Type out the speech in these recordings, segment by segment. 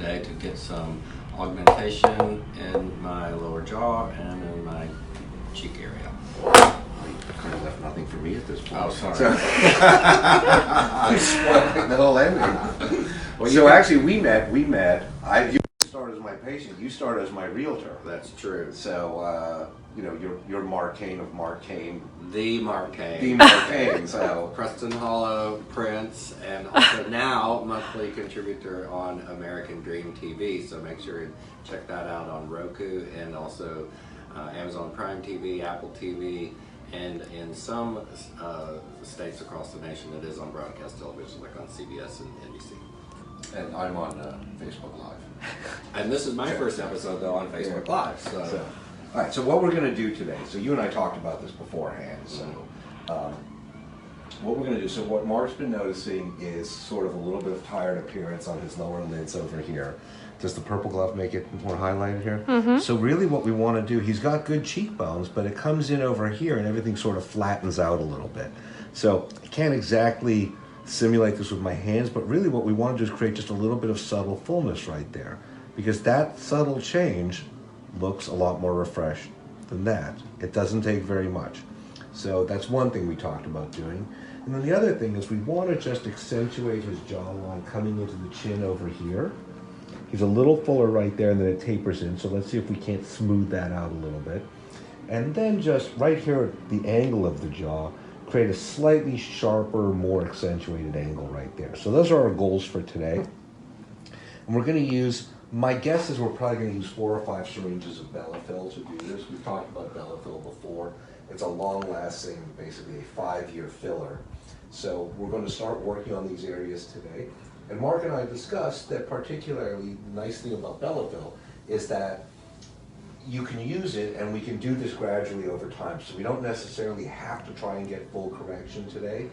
today to get some augmentation in my lower jaw and in my cheek area. You kind of left nothing for me at this point. Oh, sorry. So, I'm spoiling the whole ending. Well, so actually, we met. You started as my patient. You started as my realtor. That's true. So, you're Mark Kane of Mark Kane. The Mark Kane. The Mark Kane. So Preston Hollow, Prince, and also now monthly contributor on American Dream TV. So make sure you check that out on Roku and also Amazon Prime TV, Apple TV, and in some states across the nation it is on broadcast television, like on CBS and NBC. And I'm on Facebook Live. And this is my first episode though on Facebook Live. So. All right, so what we're going to do today, so you and I talked about this beforehand, so what we're going to do, so what Mark's been noticing is sort of a little bit of tired appearance on his lower lids over here. Does the purple glove make it more highlighted here? Mm-hmm. So really what we want to do, he's got good cheekbones, but it comes in over here and everything sort of flattens out a little bit. So I can't exactly simulate this with my hands, but really what we want to do is create just a little bit of subtle fullness right there, because that subtle change looks a lot more refreshed than that. It doesn't take very much. So that's one thing we talked about doing. And then the other thing is we want to just accentuate his jawline coming into the chin over here. He's a little fuller right there and then it tapers in. So let's see if we can't smooth that out a little bit. And then just right here at the angle of the jaw, create a slightly sharper, more accentuated angle right there. So those are our goals for today. And we're going to use, my guess is we're probably going to use 4 or 5 syringes of Bellafill to do this. We've talked about Bellafill before. It's a long-lasting, basically a 5-year filler. So we're going to start working on these areas today. And Mark and I discussed that particularly the nice thing about Bellafill is that you can use it and we can do this gradually over time. So we don't necessarily have to try and get full correction today.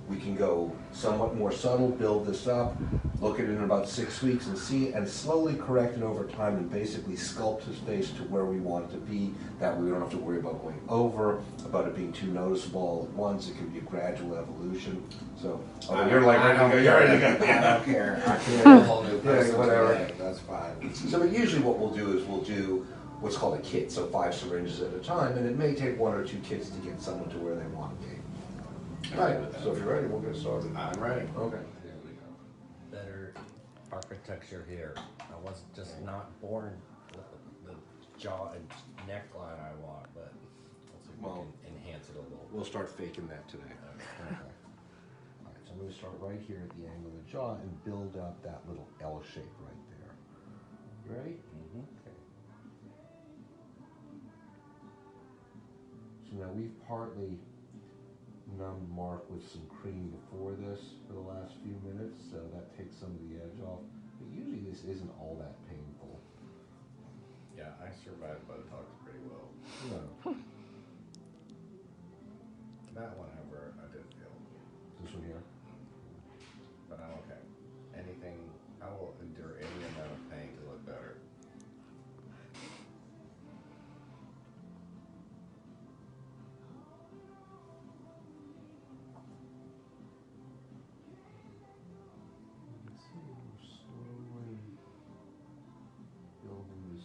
We can go somewhat more subtle, build this up, look at it in about 6 weeks and see, and slowly correct it over time and basically sculpt his face to where we want it to be. That way we don't have to worry about going over, about it being too noticeable all at once. It can be a gradual evolution. So, you're like, I don't care. I can't. A whole new person whatever. today. That's fine. So but usually what we'll do is we'll do what's called a kit, so 5 syringes at a time, and it may take 1 or 2 kits to get someone to where they want to be. All right, so if you're ready, we'll get started. I'm ready. Okay. Here we go. Better architecture here. I was just not born with the jaw and neckline I want, but let's see if we can enhance it a little. We'll start faking that today. Okay. All right, so I'm going to start right here at the angle of the jaw and build up that little L shape right there. You ready? Mm-hmm. Okay. So now we've partly numbed Mark with some cream before this for the last few minutes, so that takes some of the edge off. But usually this isn't all that painful. Yeah, I survived Botox pretty well. No. That one, however, I did feel. This one here? But I'm okay. Anything, I will endure any amount of pain to look better.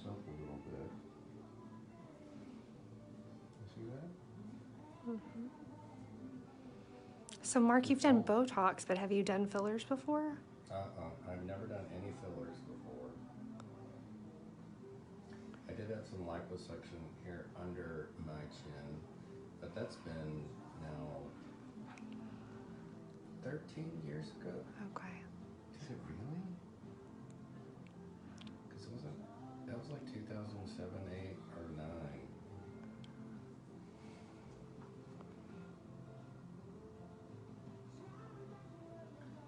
Up a little bit. You see that? Mm-hmm. So Mark, you've done Botox, but have you done fillers before? I've never done any fillers before. I did have some liposuction here under my chin, but that's been now 13 years ago. Okay. Is it really? Because that was like 2007, 8, or 9.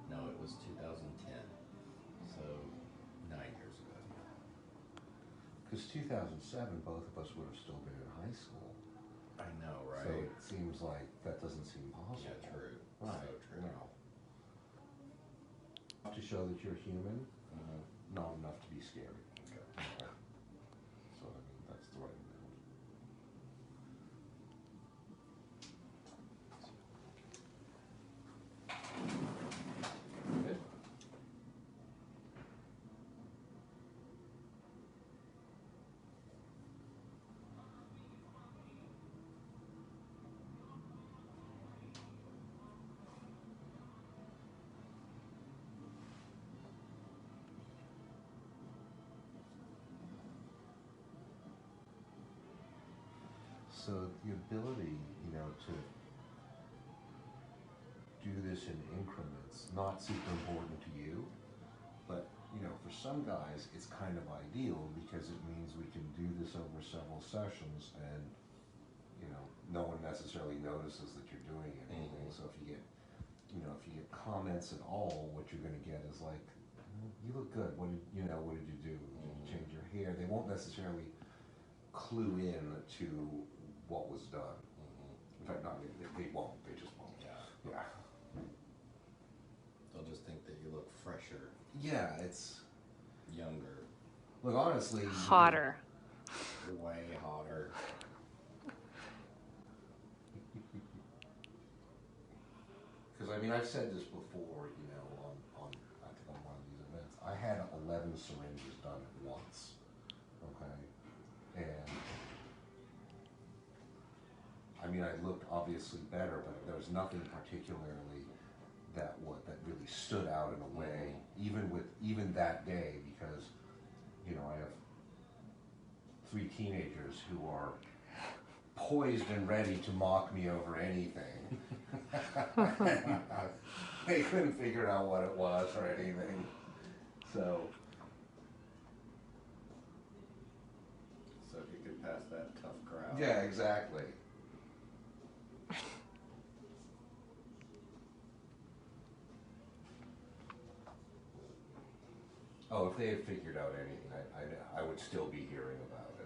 No, it was 2010. So 9 years ago. Because 2007, both of us would have still been in high school. I know, right? So it seems like that doesn't seem possible. Yeah, true. Right. So true. No. To show that you're human, not enough to be scary. Okay. So I mean, that's the right amount. Okay. So the ability, to do this in increments, not super important to you, but for some guys it's kind of ideal because it means we can do this over several sessions and no one necessarily notices that you're doing anything. So if you get comments at all, what you're going to get is like, you look good. What did you do? Did you change your hair? They won't necessarily clue in to what was done. In fact, not they won't. They just won't. Yeah. They'll just think that you look fresher. Yeah, it's younger. Look, honestly, Hotter. Way hotter. Because I've said this before, on I think on one of these events. I had 11 syringes done at once. Okay, and I looked obviously better, but there was nothing particularly that really stood out in a way, even that day, because I have 3 teenagers who are poised and ready to mock me over anything. They couldn't figure out what it was or anything. So if you could pass that tough crowd. yeah, exactly. Oh, if they had figured out anything, I would still be hearing about it.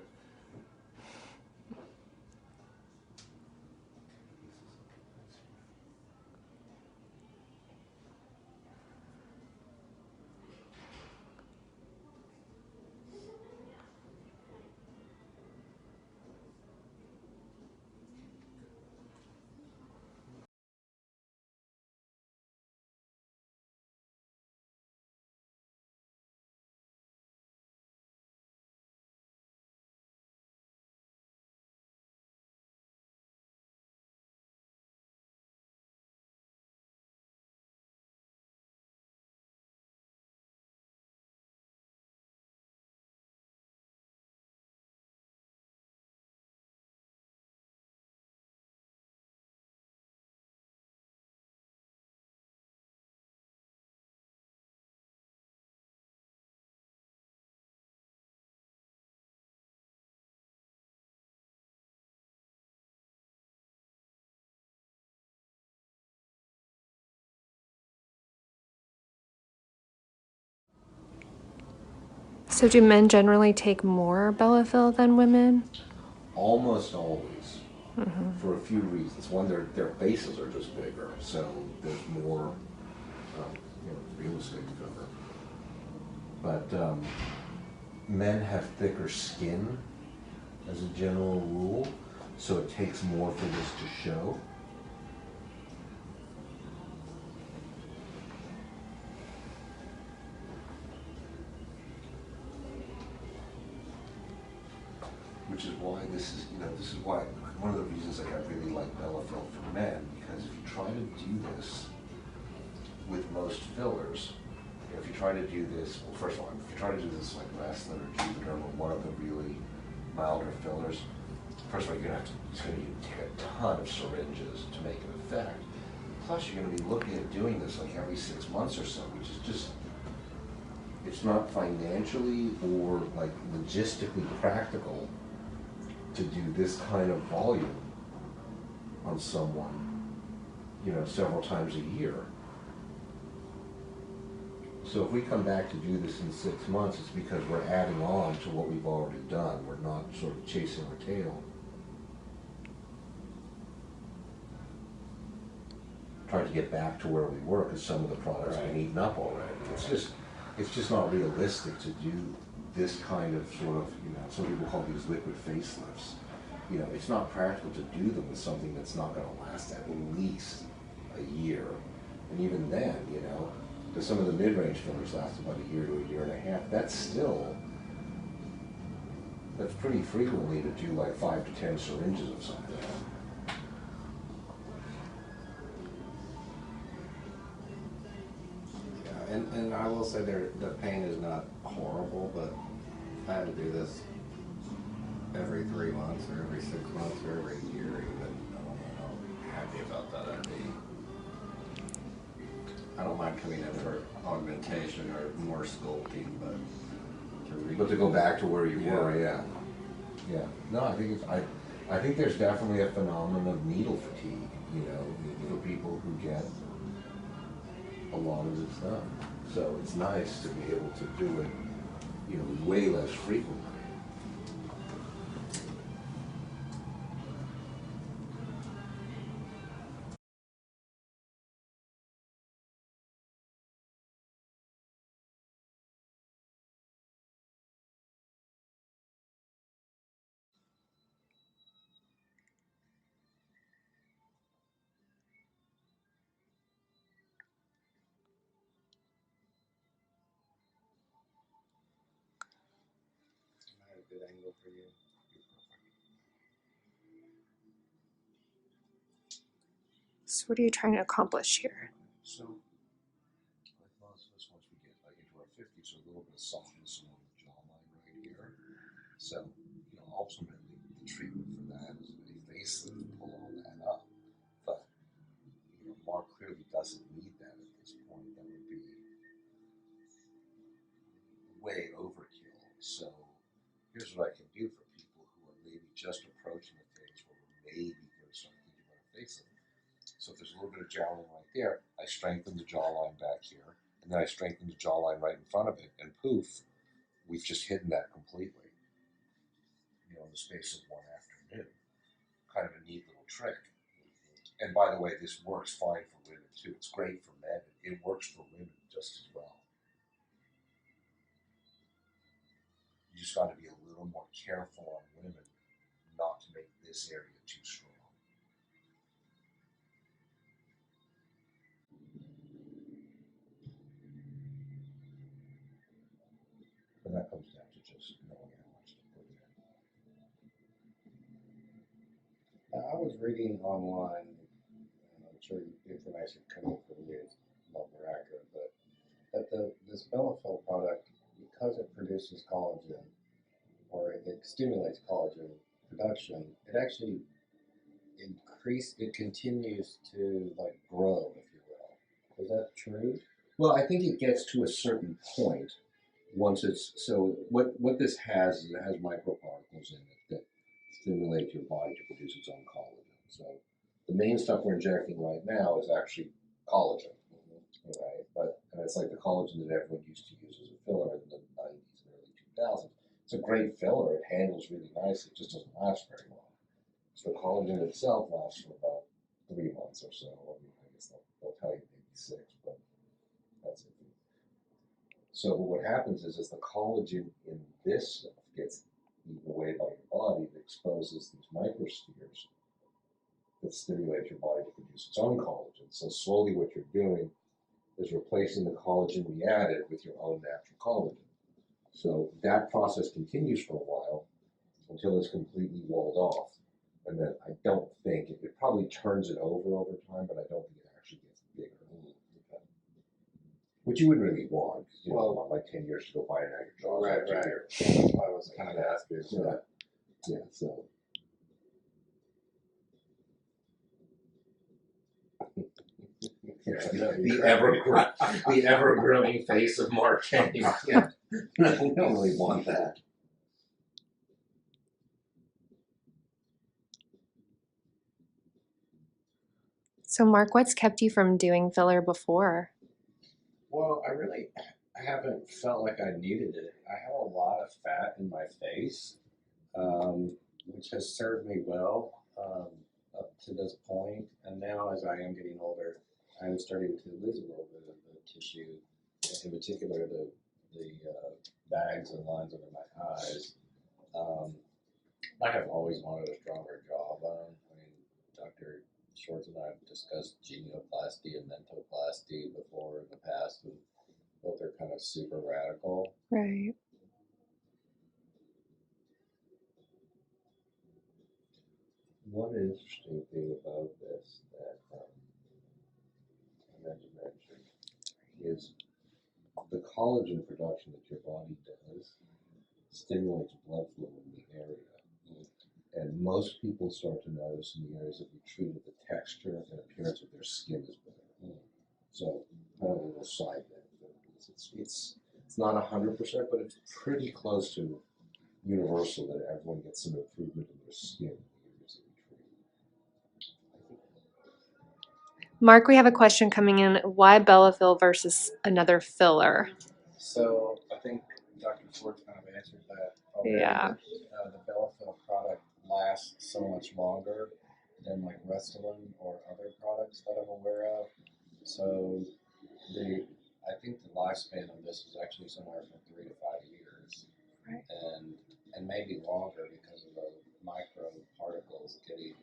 So do men generally take more Bellafill than women? Almost always, for a few reasons. One, their bases are just bigger, so there's more real estate to cover. But men have thicker skin as a general rule, so it takes more for this to show. Which is why this is why one of the reasons I really like Bellafill for men, because if you try to do this with most fillers, if you try to do this, well, first of all, if you try to do this like Wrestler or Dermal, one of the really milder fillers, first of all, it's going to take a ton of syringes to make an effect. Plus, you're going to be looking at doing this like every 6 months or so, which is just, it's not financially or like logistically practical to do this kind of volume on someone, several times a year. So if we come back to do this in 6 months, it's because we're adding on to what we've already done. We're not sort of chasing our tail. Trying to get back to where we were because some of the products have been eaten up already. It's just not realistic to do this kind of sort of, some people call these liquid facelifts. It's not practical to do them with something that's not going to last at least a year. And even then, because some of the mid-range fillers last about a year to a year and a half, that's pretty frequently to do like 5 to 10 syringes of something. Yeah, and I will say the pain is not horrible, but if I had to do this every 3 months or every 6 months or every year even. I don't know how happy about that I'd be. I don't mind coming in for augmentation or more sculpting, but to go back to where you Yeah. were, yeah. Yeah. No, I think I think there's definitely a phenomenon of needle fatigue, you know, for people who get a lot of this stuff. So it's nice to be able to do it, you know, way less frequently. I had a good angle for you. So what are you trying to accomplish here? So once we get like into our 50s, so a little bit of softness along the jawline right here. So, you know, ultimately the treatment for that is a facelift to pull all that up. But you know, Mark clearly doesn't need that at this point. That would be way overkill. So here's what I can do for people who are maybe just approaching a phase where we're maybe going to start thinking about a facelift. So if there's a little bit of jowling right there, I strengthen the jawline back here, and then I strengthen the jawline right in front of it, and poof, we've just hidden that completely. You know, in the space of one afternoon. Kind of a neat little trick. And by the way, this works fine for women too. It's great for men. It works for women just as well. You just got to be a little more careful on women not to make this area too strong. But that comes down to just knowing how much to put in. Now, I was reading online, and I'm sure the information coming from you is not more accurate, but that this Bellafill product, because it produces collagen, or it stimulates collagen production, it actually it continues to like grow, if you will. Is that true? Well, I think it gets to a certain point once it's, so what this has is it has microparticles in it that stimulate your body to produce its own collagen. So the main stuff we're injecting right now is actually collagen, right? And it's like the collagen that everyone used to use as a filler in the 90s and early 2000s. It's a great filler. It handles really nice. It just doesn't last very long. So the collagen itself lasts for about 3 months or so. I mean, I guess they'll tell you maybe 6, but that's it. So what happens is the collagen in this stuff gets eaten away by your body, it exposes these microspheres that stimulate your body to produce its own collagen. So slowly what you're doing is replacing the collagen we added with your own natural collagen. So that process continues for a while until it's completely walled off. And then I don't think, it probably turns it over time, but I don't think it actually gets bigger. Which you wouldn't really want, because you don't want like 10 years to go by and have your jaws Right, out to right. here. That's why I was kind of asking. Yeah. Yeah, so. The ever-growing face of Mark Kenny. Yeah. No, we don't really want that. So Mark, what's kept you from doing filler before? Well, I haven't felt like I needed it. I have a lot of fat in my face, which has served me well up to this point. And now, as I am getting older, I'm starting to lose a little bit of the tissue, in particular the bags and lines under my eyes. I have always wanted a stronger jawbone. I mean, Dr. Schwartz and I have discussed genioplasty and mentoplasty before in the past, and both are kind of super radical. Right. One interesting thing about this that I meant to mention is the collagen production that your body does stimulates blood flow in the area. And most people start to notice in the areas that we treated, the texture and appearance of their skin is better. So, kind of a little side note. It's not 100%, but it's pretty close to universal that everyone gets some improvement in their skin in the areas that we treat. Mark, we have a question coming in. Why Bellafill versus another filler? So I think Dr. Schwartz kind of answered that already. Yeah. The Bellafill product lasts so much longer than like Restylane or other products that I'm aware of. So I think the lifespan of this is actually somewhere from 3 to 5 years, Right. and maybe longer because of the micro particles getting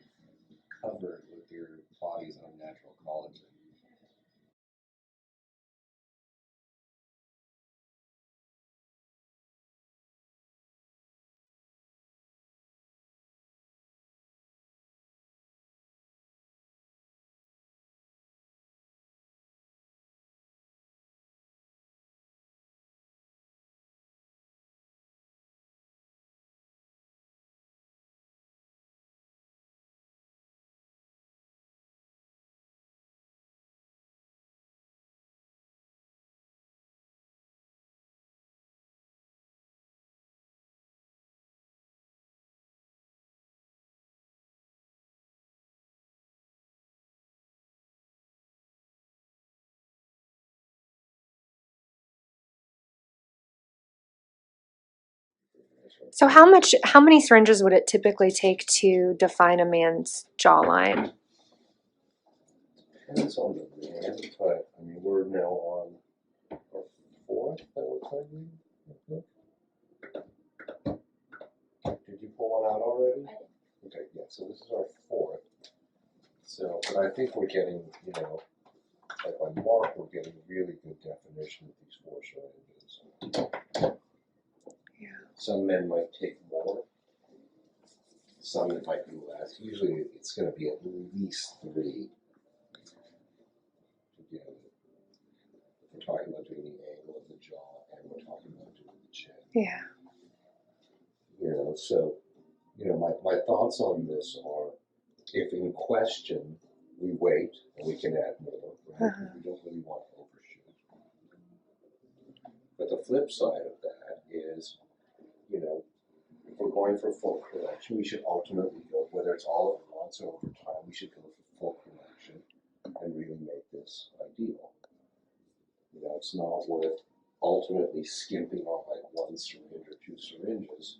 covered with your body's own natural collagen. So how many syringes would it typically take to define a man's jawline? Depends on the man, but I mean, we're now on our fourth that we're covering, I think. Did you pull one out already? Okay, yeah, so this is our fourth. So, but I think we're getting, like on Mark, we're getting really good definition of these 4 syringes. Yeah. Some men might take more, some it might be less. Usually it's going to be at least 3. We're talking about doing the angle of the jaw, and we're talking about doing the chin. Yeah. So, my thoughts on this are, if in question, we wait and we can add more, right? We don't really want to overshoot. But the flip side of that is, if we're going for full correction, we should ultimately go, whether it's all at once or over time, we should go for full correction and really make this ideal. It's not worth ultimately skimping on like 1 syringe or 2 syringes,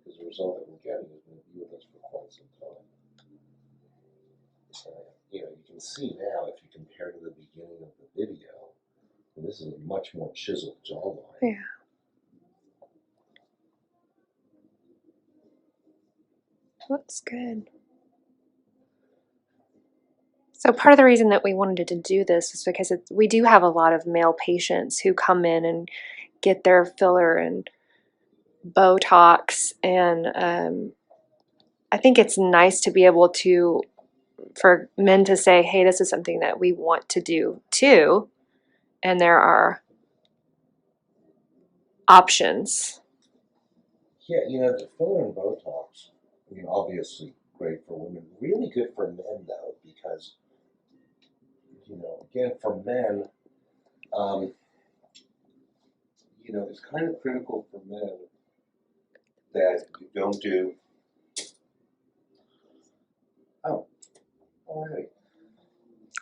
because the result that we're getting is going to be with us for quite some time. You can see now, if you compare to the beginning of the video, and this is a much more chiseled jawline. Yeah. Looks good. So part of the reason that we wanted to do this is because we do have a lot of male patients who come in and get their filler and Botox, and I think it's nice to be able to, for men to say, hey, this is something that we want to do too, and there are options. Yeah, the filler and Botox, obviously great for women, really good for men though, because, again, for men, it's kind of critical for men that you don't do. Oh, all right.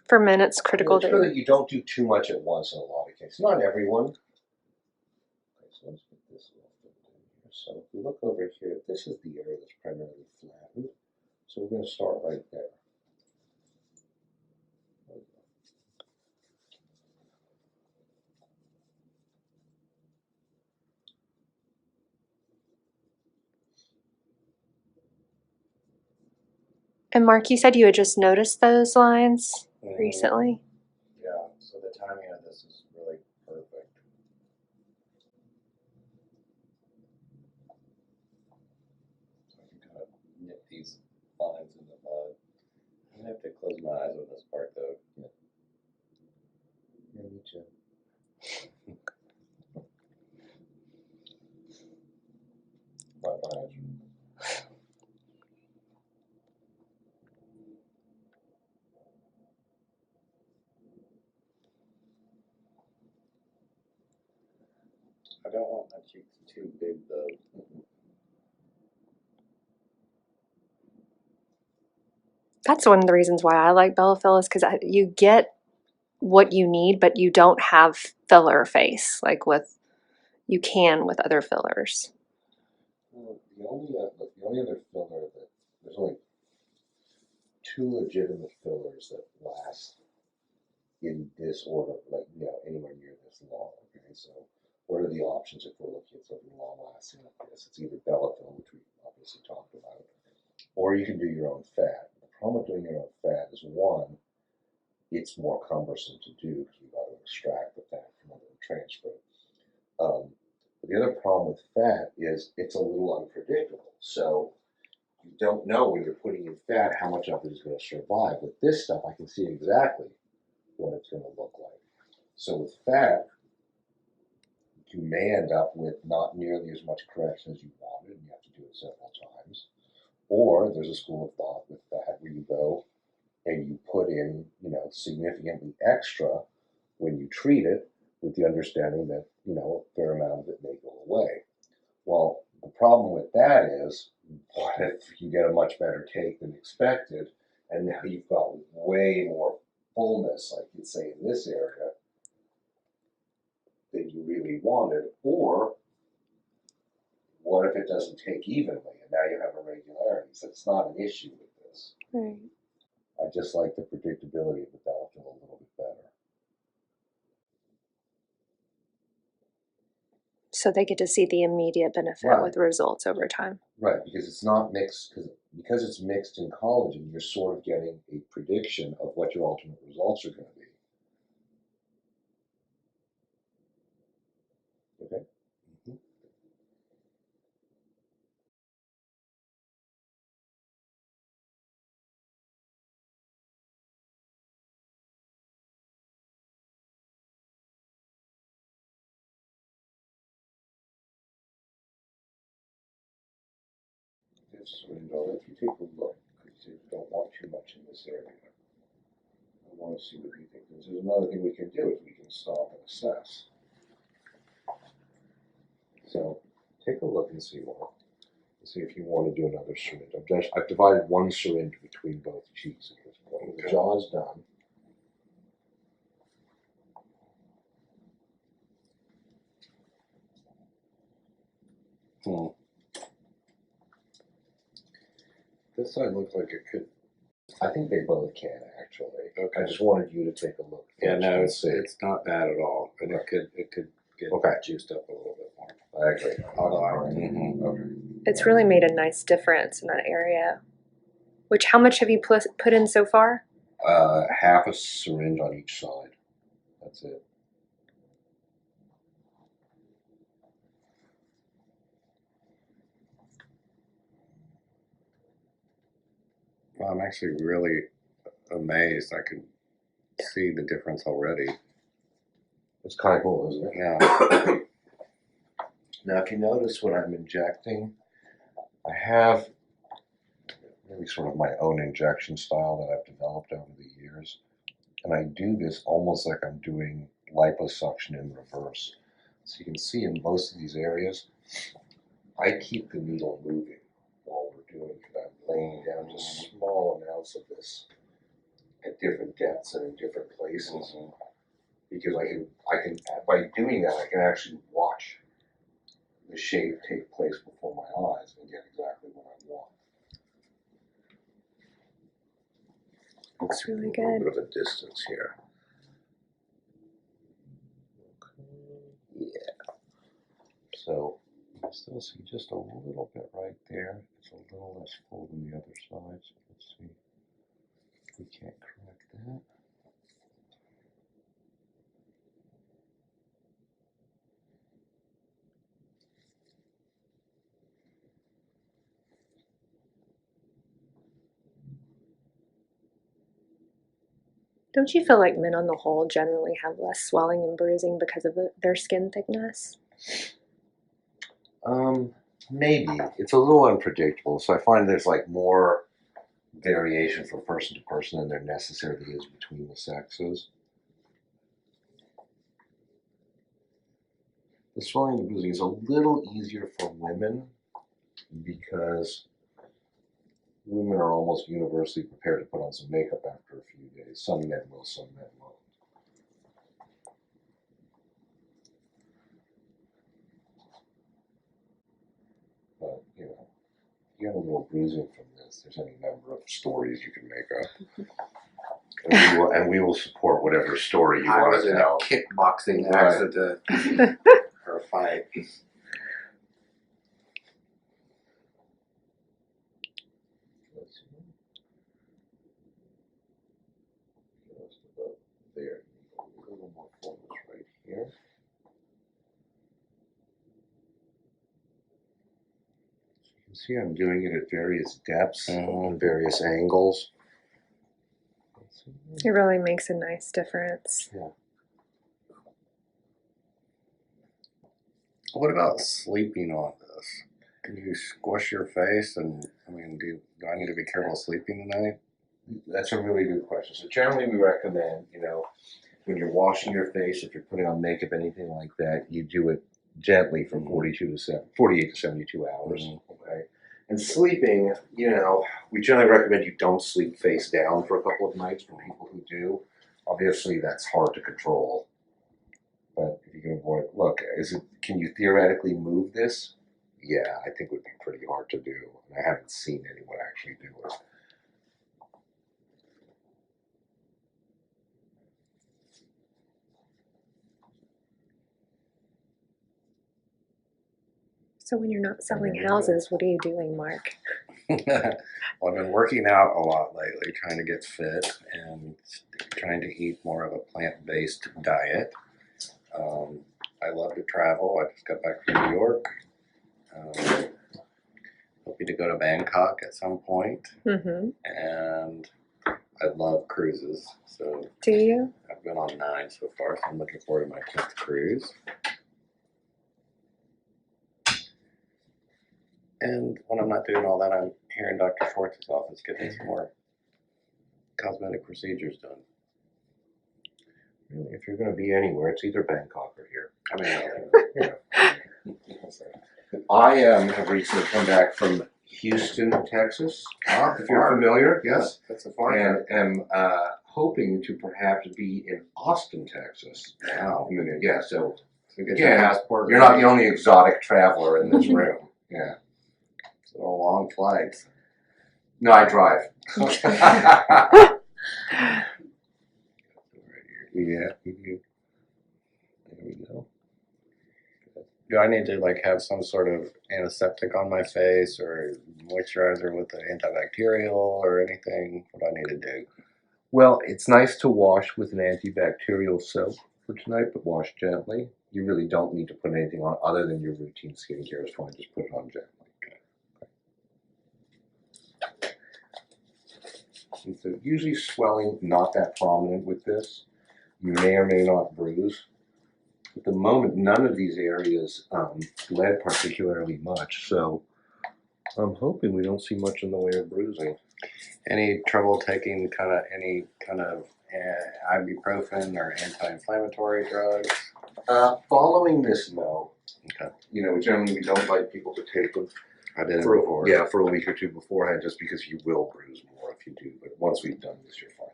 For men, it's critical It's that you don't do too much at once in a lot of cases. Not everyone. Okay, so let's get this little thing in here. So if we look over here, this is the area that's primarily flattened. So we're going to start right there. And Mark, you said you had just noticed those lines recently? Yeah, so the timing of this is really perfect. So I can kind of nip these lines in the bud. I'm going to have to close my eyes on this part though. Yeah, me too. I don't want my cheeks too big though. That's one of the reasons why I like Bellafill is because you get what you need, but you don't have filler face like you can with other fillers. Well, the only other filler that there's only 2 legitimate fillers that last in this order, like anywhere near this long. Okay, so what are the options if we're looking at something long lasting like this? It's either Bellafill, which we obviously talked about, or you can do your own fat. The problem with doing your own fat is one, it's more cumbersome to do because you've got to extract the fat from under the transfer. But the other problem with fat is it's a little unpredictable. So you don't know when you're putting in fat how much of it is going to survive. With this stuff, I can see exactly what it's going to look like. So with fat, you may end up with not nearly as much correction as you wanted, and you have to do it several times. Or there's a school of thought with fat where you go and you put in, significantly extra when you treat it, with the understanding that, a fair amount of it may go away. Well, the problem with that is, what if you get a much better take than expected, and now you've got way more fullness, like you'd say in this area, than you really wanted? Or what if it doesn't take evenly, and now you have irregularities? That's not an issue with this. Right. I just like the predictability of the Bellafill a little bit better. So they get to see the immediate benefit with results over time. Right, because it's not mixed, because it's mixed in collagen, you're sort of getting a prediction of what your ultimate results are going to be. Okay? This window, if you take a look, because you don't want too much in this area, I want to see what you think. There's another thing we can do is we can stop and assess. So take a look and see more. See if you want to do another syringe. I've divided one syringe between both cheeks at this point. The jaw is done. This side looks like it could. I think they both can actually. Okay. I just wanted you to take a look. Yeah, no, it's not bad at all, but it could get juiced up a little bit more. I agree. Okay. It's really made a nice difference in that area. How much have you put in so far? Half a syringe on each side. That's it. Well, I'm actually really amazed. I can see the difference already. It's kind of cool, isn't it? Yeah. Now, if you notice when I'm injecting, I have really sort of my own injection style that I've developed over the years. And I do this almost like I'm doing liposuction in reverse. So you can see in most of these areas, I keep the needle moving while we're doing it. I'm laying down just small amounts of this at different depths and in different places. Because I can, by doing that, I can actually watch the shape take place before my eyes and get exactly what I want. Looks really good. A little bit of a distance here. Okay. Yeah. So you still see just a little bit right there. It's a little less full than the other side. So let's see if we can't correct that. Don't you feel like men on the whole generally have less swelling and bruising because of their skin thickness? Maybe. It's a little unpredictable. So I find there's like more variation from person to person than there necessarily is between the sexes. The swelling and the bruising is a little easier for women because women are almost universally prepared to put on some makeup after a few days. Some men will, some men won't. But, you know, if you have a little bruising from this, there's any number of stories you can make up. And we will support whatever story you I want was to in a tell. kickboxing Right. accident or a fight. Just about there. A little more focus right here. You can see I'm doing it at various depths and various angles. It really makes a nice difference. Yeah. What about sleeping on this? Can you squish your face? And I mean, do I need to be careful sleeping tonight? That's a really good question. So generally we recommend, you know, when you're washing your face, if you're putting on makeup, anything like that, you do it gently for 48 to 72 hours. Okay. And sleeping, you know, we generally recommend you don't sleep face down for a couple of nights for people who do. Obviously that's hard to control. But if you can avoid, look, can you theoretically move this? Yeah, I think it would be pretty hard to do. And I haven't seen anyone actually do it. So when you're not selling houses, what are you doing, Mark? Well, I've been working out a lot lately, trying to get fit and trying to eat more of a plant-based diet. I love to travel. I just got back from New York. Hoping to go to Bangkok at some point. Mm-hmm. And I love cruises. So Do you? I've been on 9 so far, so I'm looking forward to my 10th cruise. And when I'm not doing all that, I'm here in Dr. Schwartz's office getting some more cosmetic procedures done. Really, if you're going to be anywhere, it's either Bangkok or here. I mean, I have recently come back from Houston, Texas. If you're familiar, yes. That's a far And am hoping to perhaps be in Austin, Texas. Wow. Yeah, so Get your again, passport. you're not the only exotic traveler in this room. Yeah. So long flights. No, I drive. Yeah, you do. There we go. Do I need to like have some sort of antiseptic on my face or moisturizer with the antibacterial or anything? What do I need to do? Well, it's nice to wash with an antibacterial soap for tonight, but wash gently. You really don't need to put anything on other than your routine skincare is fine. Just put it on gently. And so usually swelling not that prominent with this. You may or may not bruise. At the moment, none of these areas bled particularly much, so I'm hoping we don't see much in the way of bruising. Any trouble taking any kind of ibuprofen or anti-inflammatory drugs? Following this, no. Okay. You know, generally we don't like people to take them. I did it before. Yeah, for a week or two beforehand, just because you will bruise more if you do. But once we've done this, you're fine.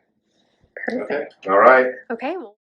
Perfect. Okay. All right. Okay. Well